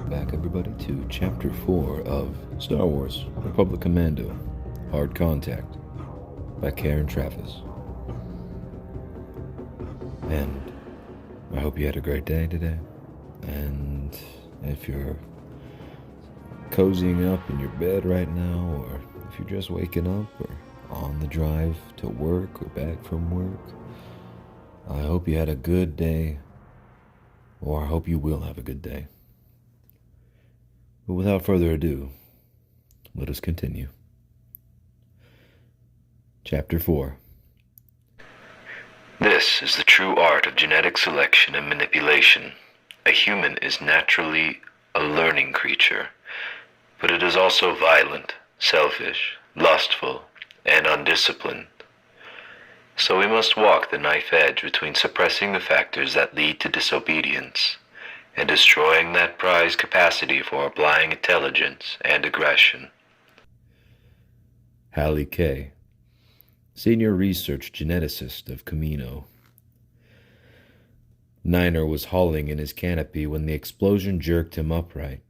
welcome back everybody to Chapter 4 of Star Wars Republic Commando Hard Contact by Karen Travvis. And I hope you had a great day today. And if you're cozying up in your bed right now, or if you're just waking up or on the drive to work or back from work, I hope you had a good day, or I hope you will have a good day. But without further ado, let us continue. Chapter 4. This is the true art of genetic selection and manipulation. A human is naturally a learning creature, but it is also violent, selfish, lustful, and undisciplined. So we must walk the knife edge between suppressing the factors that lead to disobedience and destroying that prized capacity for applying intelligence and aggression. Hallie Kay, Senior Research Geneticist of Commando. Niner was hauling in his canopy when the explosion jerked him upright.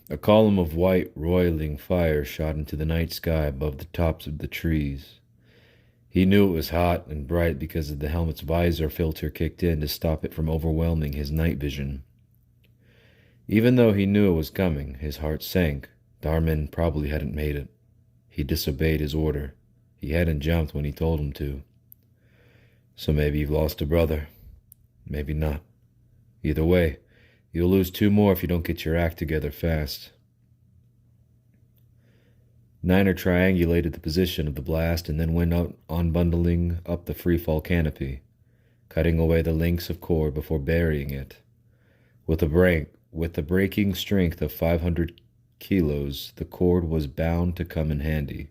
A column of white, roiling fire shot into the night sky above the tops of the trees. He knew it was hot and bright because of the helmet's visor filter kicked in to stop it from overwhelming his night vision. Even though he knew it was coming, his heart sank. Darman probably hadn't made it. He disobeyed his order. He hadn't jumped when he told him to. So maybe you've lost a brother. Maybe not. Either way, you'll lose two more if you don't get your act together fast. Niner triangulated the position of the blast and then went out unbundling up the freefall canopy, cutting away the links of cord before burying it. With the braking strength of 500 kilos, the cord was bound to come in handy.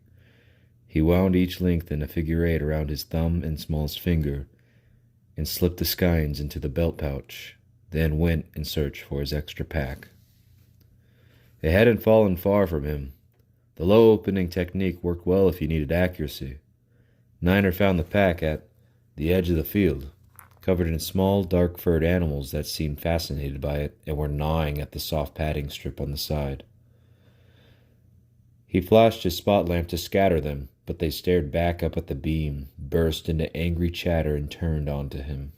He wound each length in a figure eight around his thumb and smallest finger, and slipped the skeins into the belt pouch, then went in search for his extra pack. It hadn't fallen far from him. The low opening technique worked well if you needed accuracy. Niner found the pack at the edge of the field, covered in small, dark-furred animals that seemed fascinated by it and were gnawing at the soft padding strip on the side. He flashed his spot lamp to scatter them, but they stared back up at the beam, burst into angry chatter, and turned onto him.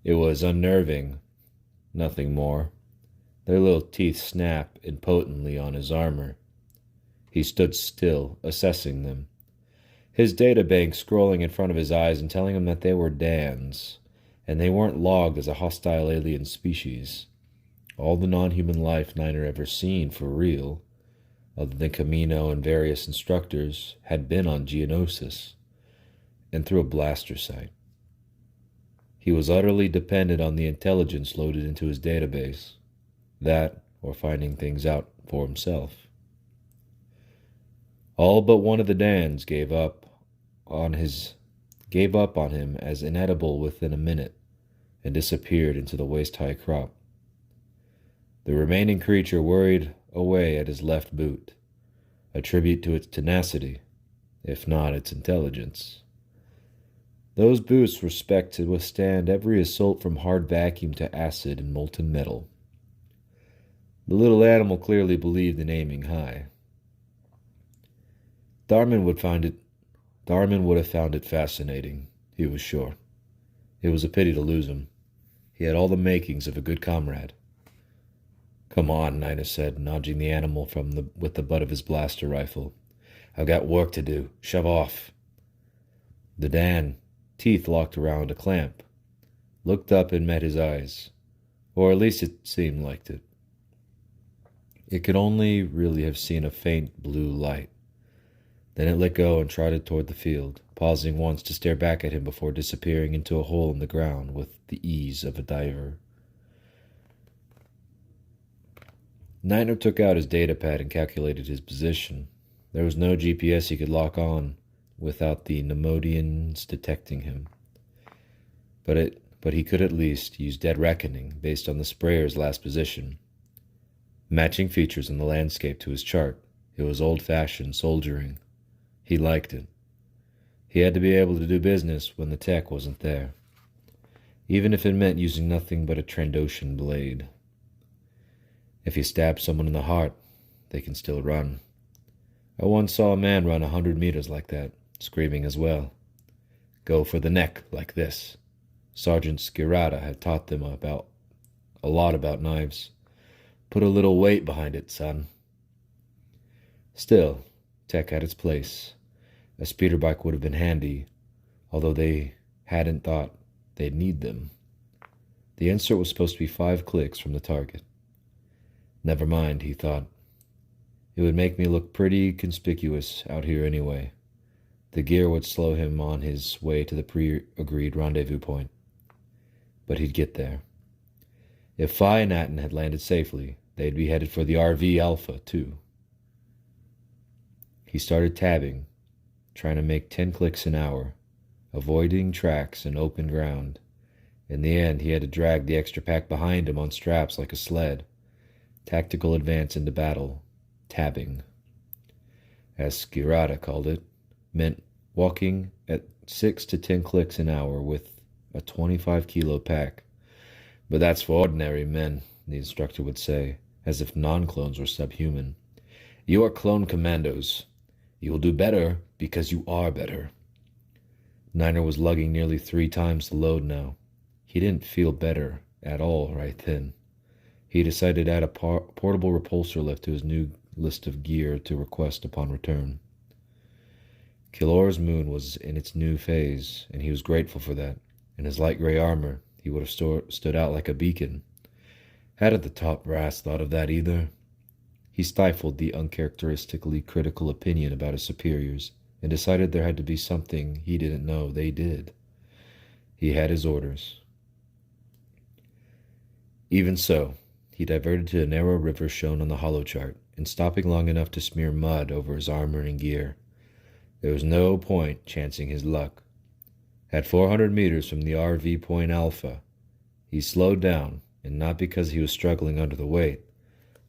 It was unnerving, nothing more. Their little teeth snapped impotently on his armor. He stood still, assessing them, his databank scrolling in front of his eyes and telling him that they were Dans, and they weren't logged as a hostile alien species. All the non-human life Niner ever seen for real, other than Commando and various instructors, had been on Geonosis, and through a blaster sight. He was utterly dependent on the intelligence loaded into his database, that or finding things out for himself. All but one of the Dans gave up on him as inedible within a minute and disappeared into the waist-high crop. The remaining creature worried away at his left boot, a tribute to its tenacity, if not its intelligence. Those boots were spec'd to withstand every assault from hard vacuum to acid and molten metal. The little animal clearly believed in aiming high. Darman would have found it fascinating, he was sure. It was a pity to lose him. He had all the makings of a good comrade. "Come on," Niner said, nudging the animal with the butt of his blaster rifle. "I've got work to do. Shove off." The Dan, teeth locked around a clamp, looked up and met his eyes, or at least it seemed like it. It could only really have seen a faint blue light. Then it let go and trotted toward the field, pausing once to stare back at him before disappearing into a hole in the ground with the ease of a diver. Niner took out his datapad and calculated his position. There was no GPS he could lock on without the Nemodians detecting him. But he could at least use dead reckoning based on the sprayer's last position. Matching features in the landscape to his chart, it was old-fashioned soldiering. He liked it. He had to be able to do business when the tech wasn't there, even if it meant using nothing but a Trandoshan blade. If you stab someone in the heart, they can still run. I once saw a man run 100 meters like that, screaming as well. Go for the neck, like this. Sergeant Skirata had taught them a lot about knives. Put a little weight behind it, son. Still, tech had its place. A speeder bike would have been handy, although they hadn't thought they'd need them. The insert was supposed to be 5 clicks from the target. Never mind, he thought. It would make me look pretty conspicuous out here anyway. The gear would slow him on his way to the pre-agreed rendezvous point. But he'd get there. If Phi and Atten had landed safely, they'd be headed for the RV Alpha, too. He started tabbing, trying to make 10 clicks an hour, avoiding tracks and open ground. In the end, he had to drag the extra pack behind him on straps like a sled. Tactical advance into battle. Tabbing, as Skirata called it, meant walking at 6 to 10 clicks an hour with a 25-kilo pack. But that's for ordinary men, the instructor would say, as if non-clones were subhuman. You are clone commandos. You will do better because you are better. Niner was lugging nearly 3 times the load now. He didn't feel better at all right then. He decided to add a portable repulsor lift to his new list of gear to request upon return. Kilor's moon was in its new phase, and he was grateful for that. In his light gray armor, he would have stood out like a beacon. Hadn't the top brass thought of that either? He stifled the uncharacteristically critical opinion about his superiors, and decided there had to be something he didn't know they did. He had his orders. Even so, he diverted to a narrow river shown on the holo chart, and stopping long enough to smear mud over his armor and gear. There was no point chancing his luck. At 400 meters from the RV point Alpha, he slowed down, and not because he was struggling under the weight.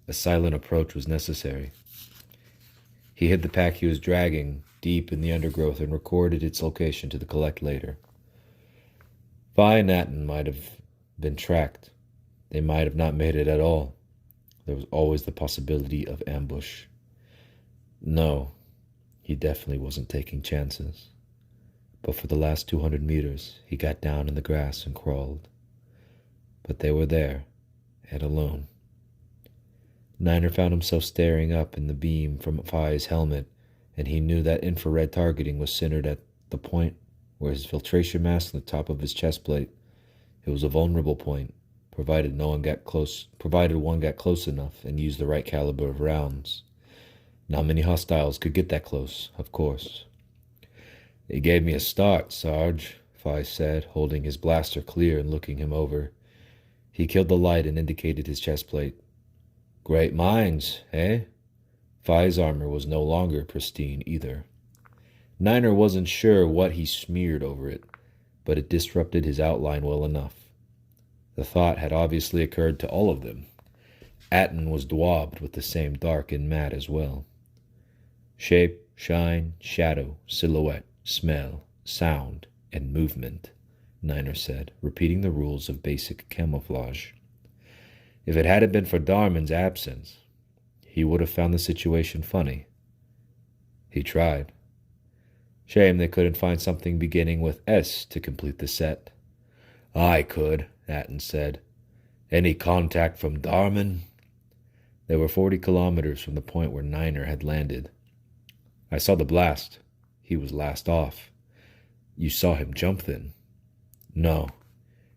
A silent approach was necessary. He hid the pack he was dragging deep in the undergrowth and recorded its location to the collect later. Phi and Atten might have been tracked. They might have not made it at all. There was always the possibility of ambush. No, he definitely wasn't taking chances. But for the last 200 meters, he got down in the grass and crawled. But they were there, and alone. Niner found himself staring up in the beam from Phi's helmet, and he knew that infrared targeting was centered at the point where his filtration mask on the top of his chest plate. It was a vulnerable point, provided one got close enough and used the right caliber of rounds. Not many hostiles could get that close, of course. They gave me a start, Sarge, Phi said, holding his blaster clear and looking him over. He killed the light and indicated his chest plate. Great minds, eh? Phi's armor was no longer pristine either. Niner wasn't sure what he smeared over it, but it disrupted his outline well enough. The thought had obviously occurred to all of them. Atten was daubed with the same dark and matte as well. Shape, shine, shadow, silhouette, smell, sound, and movement, Niner said, repeating the rules of basic camouflage. If it hadn't been for Darman's absence, he would have found the situation funny. He tried. Shame they couldn't find something beginning with S to complete the set. I could, Atten said. Any contact from Darman? They were 40 kilometers from the point where Niner had landed. I saw the blast. He was last off. You saw him jump then? No.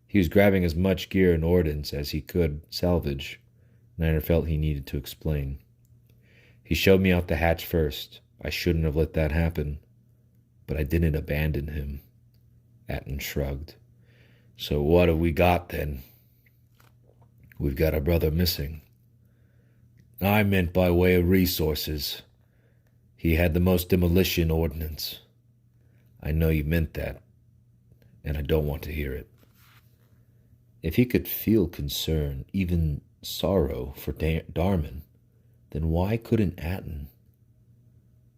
He was grabbing as much gear and ordnance as he could salvage. Niner felt he needed to explain. He showed me out the hatch first. I shouldn't have let that happen. But I didn't abandon him. Atten shrugged. So what have we got then? We've got a brother missing. I meant by way of resources. He had the most demolition ordnance. I know you meant that, and I don't want to hear it. If he could feel concern, even sorrow for Darman, then why couldn't Atten?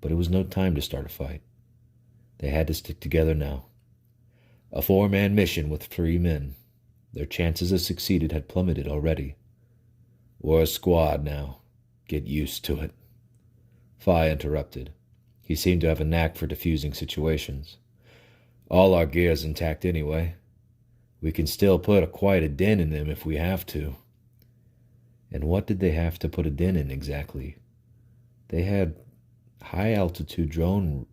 But it was no time to start a fight. They had to stick together now. A 4-man mission with 3 men. Their chances of succeeding had plummeted already. We're a squad now. Get used to it. Fi interrupted. He seemed to have a knack for diffusing situations. All our gear's intact anyway. We can still put quite a dent in them if we have to. And what did they have to put a dent in exactly? They had high-altitude drone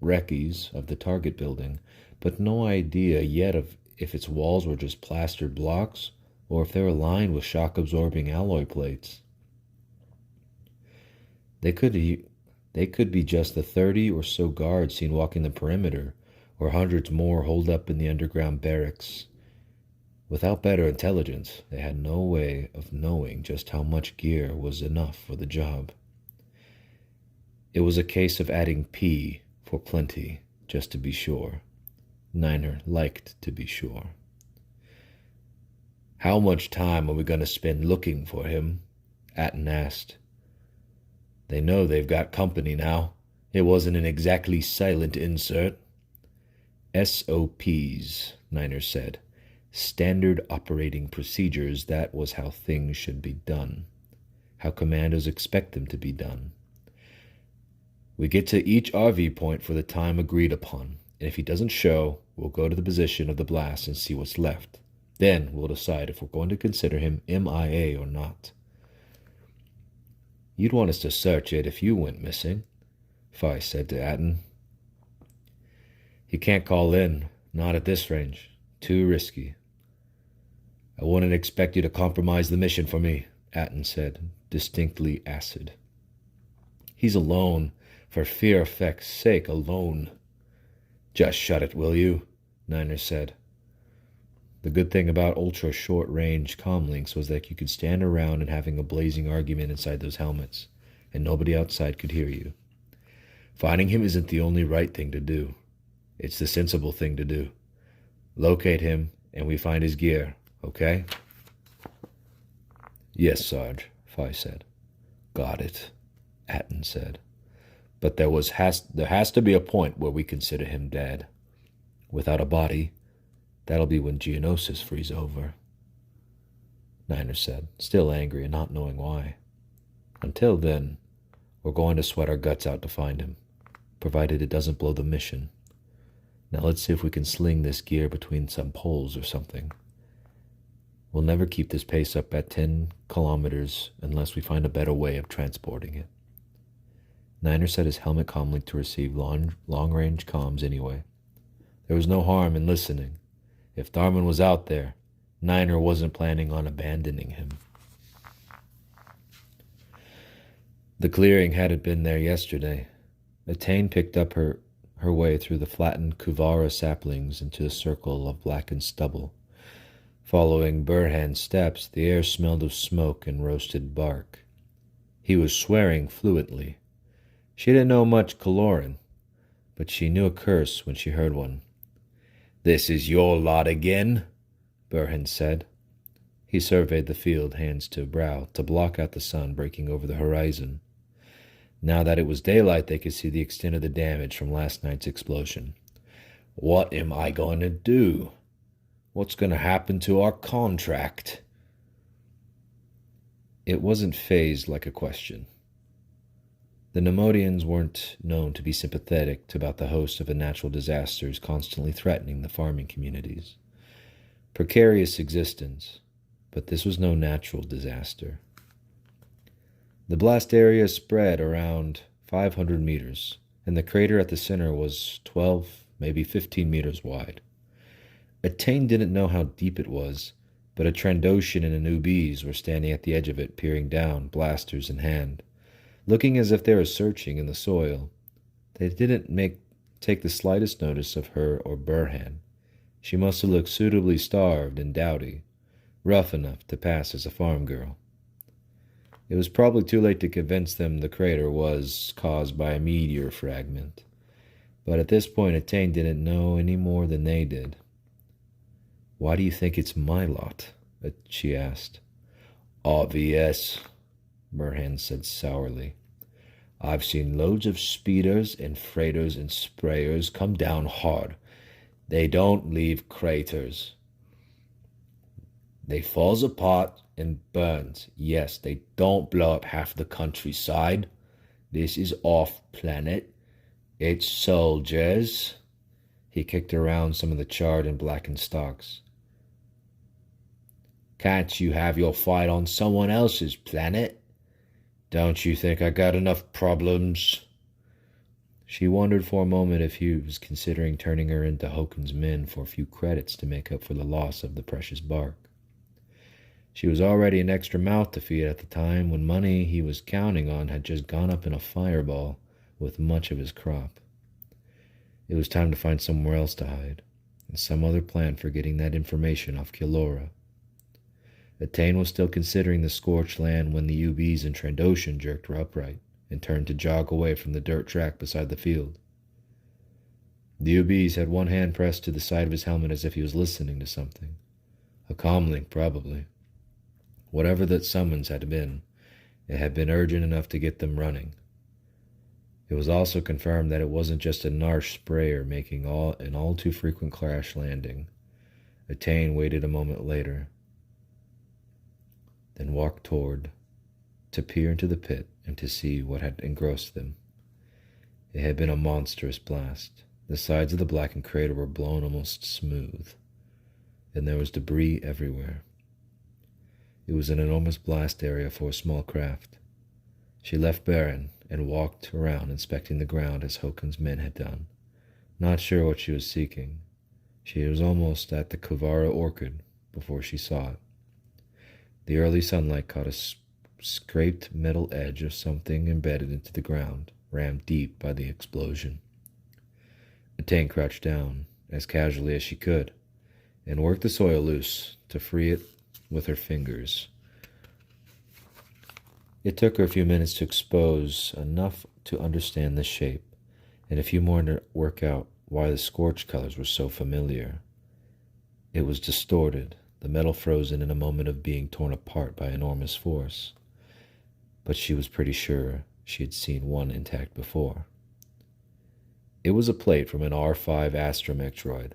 recce's of the target building, but no idea yet of if its walls were just plastered blocks or if they were lined with shock-absorbing alloy plates. They could be just the 30 or so guards seen walking the perimeter, or hundreds more holed up in the underground barracks. Without better intelligence, they had no way of knowing just how much gear was enough for the job. It was a case of adding P for plenty, just to be sure. Niner liked to be sure. How much time are we going to spend looking for him? Atten asked. They know they've got company now. It wasn't an exactly silent insert. SOPs, Niner said. Standard operating procedures, that was how things should be done. How commandos expect them to be done. We get to each RV point for the time agreed upon, and if he doesn't show, we'll go to the position of the blast and see what's left. Then we'll decide if we're going to consider him MIA or not. You'd want us to search it if you went missing, Fi said to Atten. He can't call in, not at this range. Too risky. I wouldn't expect you to compromise the mission for me, Atten said, distinctly acid. He's alone. For fear effect's sake, alone. Just shut it, will you? Niner said. The good thing about ultra-short-range comlinks was that you could stand around and having a blazing argument inside those helmets, and nobody outside could hear you. Finding him isn't the only right thing to do. It's the sensible thing to do. Locate him, and we find his gear, okay? Yes, Sarge, Fi said. Got it, Atten said. But there has to be a point where we consider him dead. Without a body, that'll be when Geonosis frees over. Niner said, still angry and not knowing why. Until then, we're going to sweat our guts out to find him, provided it doesn't blow the mission. Now let's see if we can sling this gear between some poles or something. We'll never keep this pace up at 10 kilometers unless we find a better way of transporting it. Niner set his helmet comlink to receive long-range comms anyway. There was no harm in listening. If Tharman was out there, Niner wasn't planning on abandoning him. The clearing hadn't been there yesterday. Atane picked up her way through the flattened Kuvara saplings into a circle of blackened stubble. Following Burhan's steps, the air smelled of smoke and roasted bark. He was swearing fluently. She didn't know much Kaloran, but she knew a curse when she heard one. This is your lot again, Burhan said. He surveyed the field, hands to brow, to block out the sun breaking over the horizon. Now that it was daylight, they could see the extent of the damage from last night's explosion. What am I going to do? What's going to happen to our contract? It wasn't phased like a question. The Nemodians weren't known to be sympathetic about the host of natural disasters constantly threatening the farming communities. Precarious existence, but this was no natural disaster. The blast area spread around 500 meters, and the crater at the center was 12, maybe 15 meters wide. Atane didn't know how deep it was, but a Trandoshan and a Newbies were standing at the edge of it, peering down, blasters in hand, looking as if they were searching in the soil. They didn't take the slightest notice of her or Burhan. She must have looked suitably starved and dowdy, rough enough to pass as a farm girl. It was probably too late to convince them the crater was caused by a meteor fragment, but at this point Atane didn't know any more than they did. Why do you think it's my lot? She asked. Obvious, Burhan said sourly. I've seen loads of speeders and freighters and sprayers come down hard. They don't leave craters. They falls apart and burns. Yes, they don't blow up half the countryside. This is off-planet. It's soldiers. He kicked around some of the charred and blackened stalks. Can't you have your fight on someone else's planet? Don't you think I got enough problems? She wondered for a moment if he was considering turning her into Hokun's men for a few credits to make up for the loss of the precious bark. She was already an extra mouth to feed at the time when money he was counting on had just gone up in a fireball with much of his crop. It was time to find somewhere else to hide, and some other plan for getting that information off Kilora. Atane was still considering the scorched land when the UBs in Trandoshan jerked her upright and turned to jog away from the dirt track beside the field. The UBs had one hand pressed to the side of his helmet as if he was listening to something. A comlink, probably. Whatever that summons had been, it had been urgent enough to get them running. It was also confirmed that it wasn't just a Narsh sprayer making an all too frequent crash landing. Atane waited a moment later, then walked toward, to peer into the pit and to see what had engrossed them. It had been a monstrous blast. The sides of the blackened crater were blown almost smooth, and there was debris everywhere. It was an enormous blast area for a small craft. She left Baron and walked around inspecting the ground as Hokun's men had done, not sure what she was seeking. She was almost at the Kuvara orchid before she saw it. The early sunlight caught a scraped metal edge of something embedded into the ground, rammed deep by the explosion. Atane crouched down, as casually as she could, and worked the soil loose to free it with her fingers. It took her a few minutes to expose enough to understand the shape, and a few more to work out why the scorched colors were so familiar. It was distorted, the metal frozen in a moment of being torn apart by enormous force. But she was pretty sure she had seen one intact before. It was a plate from an R5 astromech droid,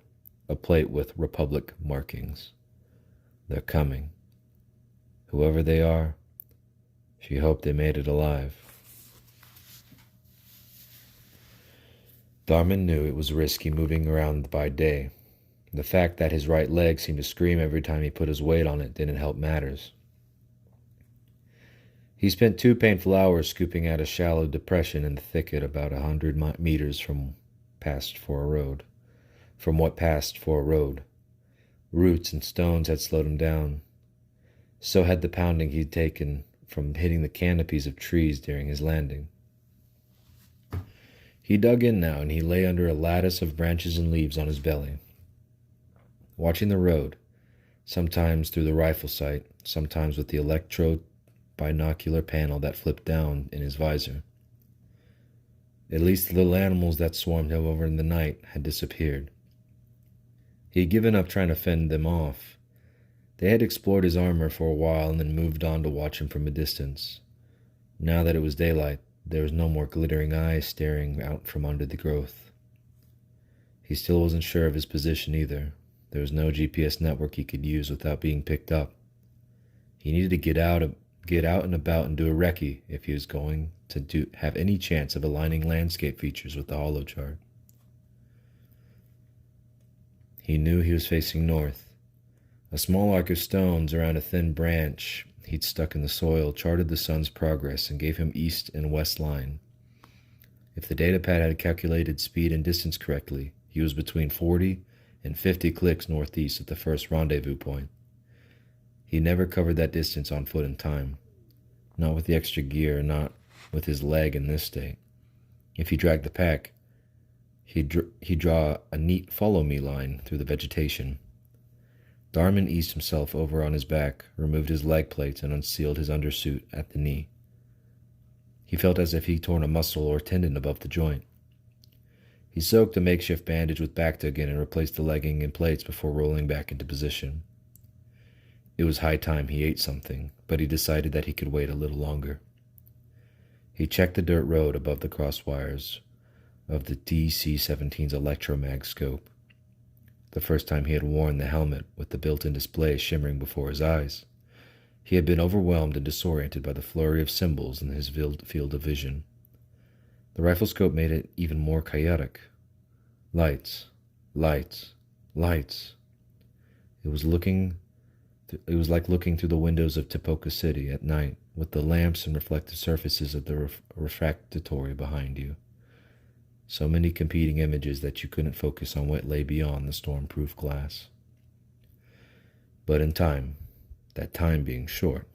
a plate with Republic markings. They're coming. Whoever they are, she hoped they made it alive. Dharman knew it was risky moving around by day. The fact that his right leg seemed to scream every time he put his weight on it didn't help matters. He spent 2 painful hours scooping out a shallow depression in the thicket about 100 meters from what passed for a road. Roots and stones had slowed him down. So had the pounding he'd taken from hitting the canopies of trees during his landing. He dug in now, and he lay under a lattice of branches and leaves on his belly, watching the road, sometimes through the rifle sight, sometimes with the electro binocular panel that flipped down in his visor. At least the little animals that swarmed him over in the night had disappeared. He had given up trying to fend them off. They had explored his armor for a while and then moved on to watch him from a distance. Now that it was daylight, there was no more glittering eyes staring out from under the growth. He still wasn't sure of his position either. There was no GPS network he could use without being picked up. He needed to get out and about and do a recce if he was going to have any chance of aligning landscape features with the holochart. He knew he was facing north. A small arc of stones around a thin branch he'd stuck in the soil charted the sun's progress and gave him east and west line. If the datapad had calculated speed and distance correctly, he was between 40 and 50 clicks northeast at the first rendezvous point. He never covered that distance on foot in time. Not with the extra gear, not with his leg in this state. If he dragged the pack, he'd draw a neat follow-me line through the vegetation. Dharman eased himself over on his back, removed his leg plates, and unsealed his undersuit at the knee. He felt as if he'd torn a muscle or tendon above the joint. He soaked a makeshift bandage with Bacta and replaced the legging and plates before rolling back into position. It was high time he ate something, but he decided that he could wait a little longer. He checked the dirt road above the cross wires of the DC-17's electromag scope. the first time he had worn the helmet with the built-in display shimmering before his eyes. He had been overwhelmed and disoriented by the flurry of symbols in his field of vision. The rifle scope made it even more chaotic. Lights, lights, lights. It was like looking through the windows of Tipoca City at night, with the lamps and reflective surfaces of the refractory behind you. So many competing images that you couldn't focus on what lay beyond the storm-proof glass. But in time, that time being short,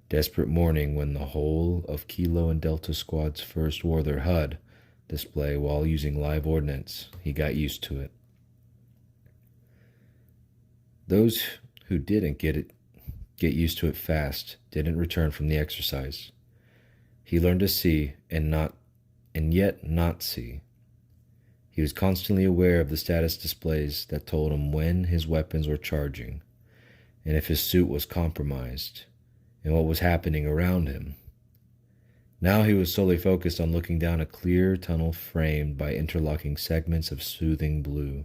desperate morning when the whole of Kilo and Delta squads first wore their HUD display while using live ordnance, he got used to it. Those who didn't get used to it fast didn't return from the exercise. He learned to see and yet not see. He was constantly aware of the status displays that told him when his weapons were charging, and if his suit was compromised, and what was happening around him. Now he was solely focused on looking down a clear tunnel framed by interlocking segments of soothing blue,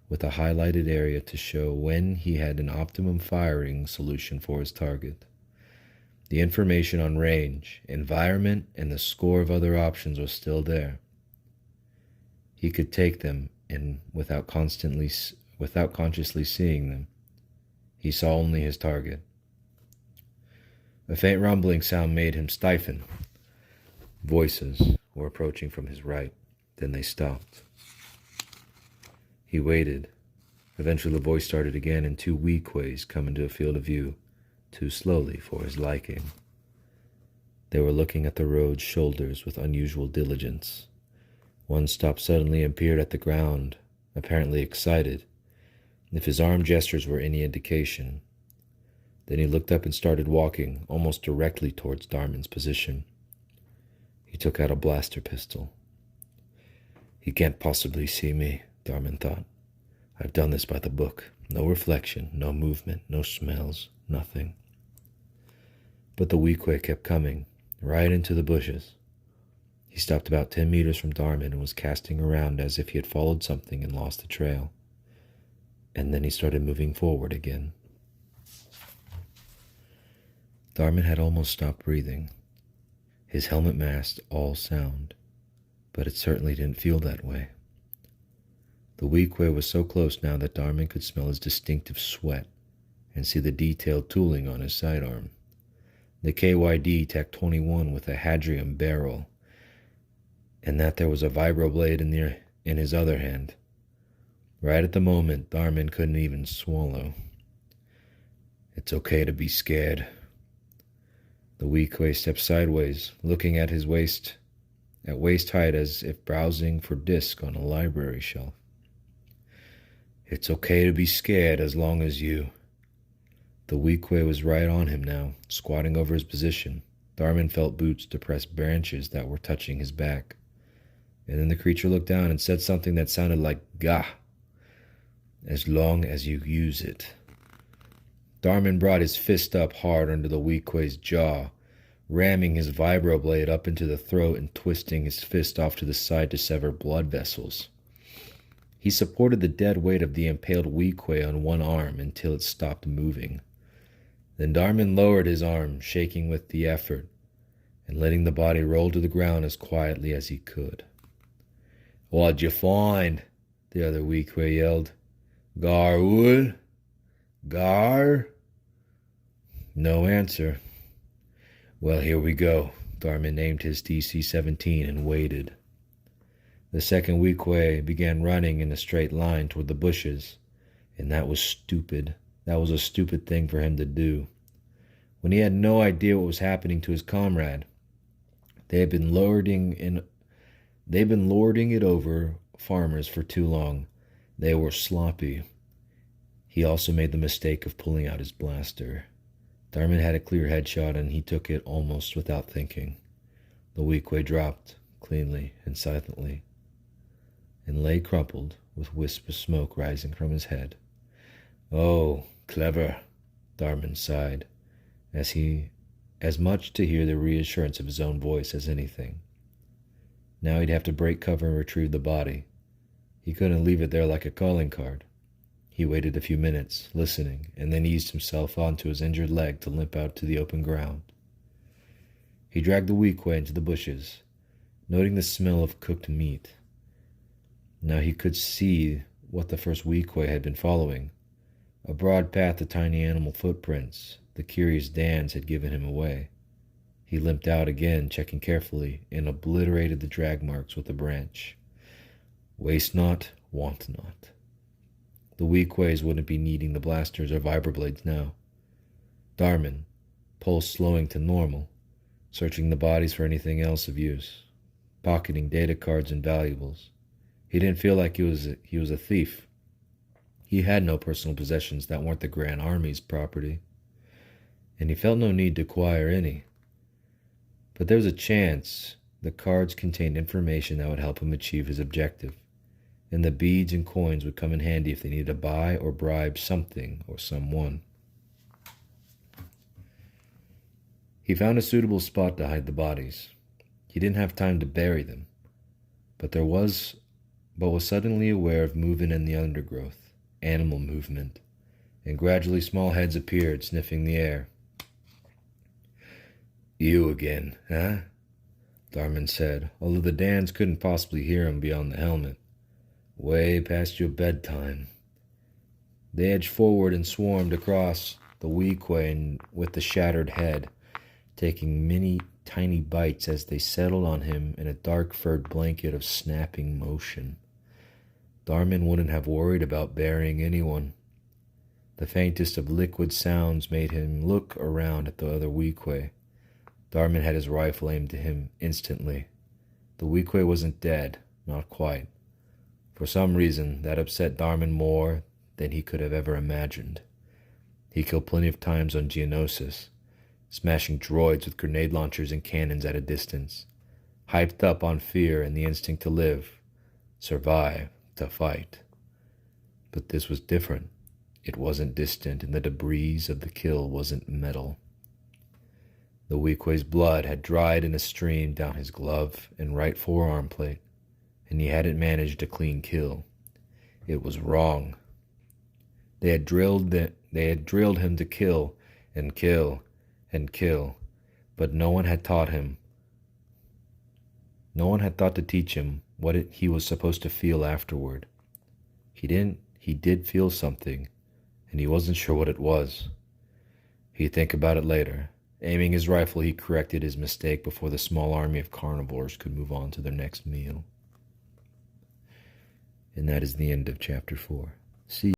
with a highlighted area to show when he had an optimum firing solution for his target. The information on range, environment, and the score of other options was still there. He could take them in without consciously seeing them. He saw only his target. A faint rumbling sound made him stiffen. Voices were approaching from his right. Then they stopped. He waited. Eventually the voice started again, and two Weequays come into a field of view, too slowly for his liking. They were looking at the road's shoulders with unusual diligence. One stopped suddenly and peered at the ground, apparently excited, if his arm gestures were any indication. Then he looked up and started walking, almost directly towards Darman's position. He took out a blaster pistol. He can't possibly see me, Darman thought. I've done this by the book. No reflection, no movement, no smells, nothing. But the Weequay kept coming, right into the bushes. He stopped about 10 meters from Darman and was casting around as if he had followed something and lost the trail. And then he started moving forward again. Darman had almost stopped breathing. His helmet masked all sound, but it certainly didn't feel that way. The Weequay was so close now that Darman could smell his distinctive sweat and see the detailed tooling on his sidearm. The KYD TAC-21 with a Hadrium barrel, and that there was a vibroblade in his other hand. Right at the moment, Darman couldn't even swallow. It's okay to be scared. The Weequay stepped sideways, looking at his waist height as if browsing for discs on a library shelf. It's okay to be scared as long as you... The Weequay was right on him now, squatting over his position. Darman felt boots depress branches that were touching his back. And then the creature looked down and said something that sounded like "Gah," as long as you use it. Darman brought his fist up hard under the Weequay's jaw, ramming his vibroblade up into the throat and twisting his fist off to the side to sever blood vessels. He supported the dead weight of the impaled Weequay on one arm until it stopped moving. Then Darman lowered his arm, shaking with the effort, and letting the body roll to the ground as quietly as he could. "What'd you find?" the other Weequay yelled. "Gar wood? Gar?" No answer. "Well, here we go." Darman aimed his DC-17 and waited. The second Weequay began running in a straight line toward the bushes, and that was stupid. That was a stupid thing for him to do. When he had no idea what was happening to his comrade, they'd been lording it over farmers for too long. They were sloppy. He also made the mistake of pulling out his blaster. Darman had a clear headshot, and he took it almost without thinking. The Weequay dropped, cleanly and silently, and lay crumpled, with wisps of smoke rising from his head. "Oh, clever," Darman sighed, as much to hear the reassurance of his own voice as anything. Now he'd have to break cover and retrieve the body. He couldn't leave it there like a calling card. He waited a few minutes, listening, and then eased himself onto his injured leg to limp out to the open ground. He dragged the Weequay into the bushes, noting the smell of cooked meat. Now he could see what the first Weequay had been following. A broad path of tiny animal footprints. The curious Dans had given him away. He limped out again, checking carefully, and obliterated the drag marks with a branch. Waste not, want not. The Weequays wouldn't be needing the blasters or vibroblades now. Darman, pulse slowing to normal, searching the bodies for anything else of use, pocketing data cards and valuables. He didn't feel like he was a thief. He had no personal possessions that weren't the Grand Army's property, and he felt no need to acquire any. But there was a chance the cards contained information that would help him achieve his objective, and the beads and coins would come in handy if they needed to buy or bribe something or someone. He found a suitable spot to hide the bodies. He didn't have time to bury them, but was suddenly aware of movement in the undergrowth, animal movement, and gradually small heads appeared, sniffing the air. "You again, huh?" Darman said, although the Dans couldn't possibly hear him beyond the helmet. "Way past your bedtime." They edged forward and swarmed across the Weequay with the shattered head, taking many tiny bites as they settled on him in a dark furred blanket of snapping motion. Darman wouldn't have worried about burying anyone. The faintest of liquid sounds made him look around at the other Weequay. Darman had his rifle aimed at him instantly. The Weequay wasn't dead, not quite. For some reason, that upset Darman more than he could have ever imagined. He killed plenty of times on Geonosis, smashing droids with grenade launchers and cannons at a distance, hyped up on fear and the instinct to live, survive, to fight. But this was different. It wasn't distant, and the debris of the kill wasn't metal. The Weequay's blood had dried in a stream down his glove and right forearm plate, and he hadn't managed a clean kill. It was wrong. They had drilled him to kill and kill and kill, but no one had taught him. No one had thought to teach him what he was supposed to feel afterward. He did feel something, and he wasn't sure what it was. He'd think about it later. Aiming his rifle, he corrected his mistake before the small army of carnivores could move on to their next meal. And that is the end of Chapter 4. See you.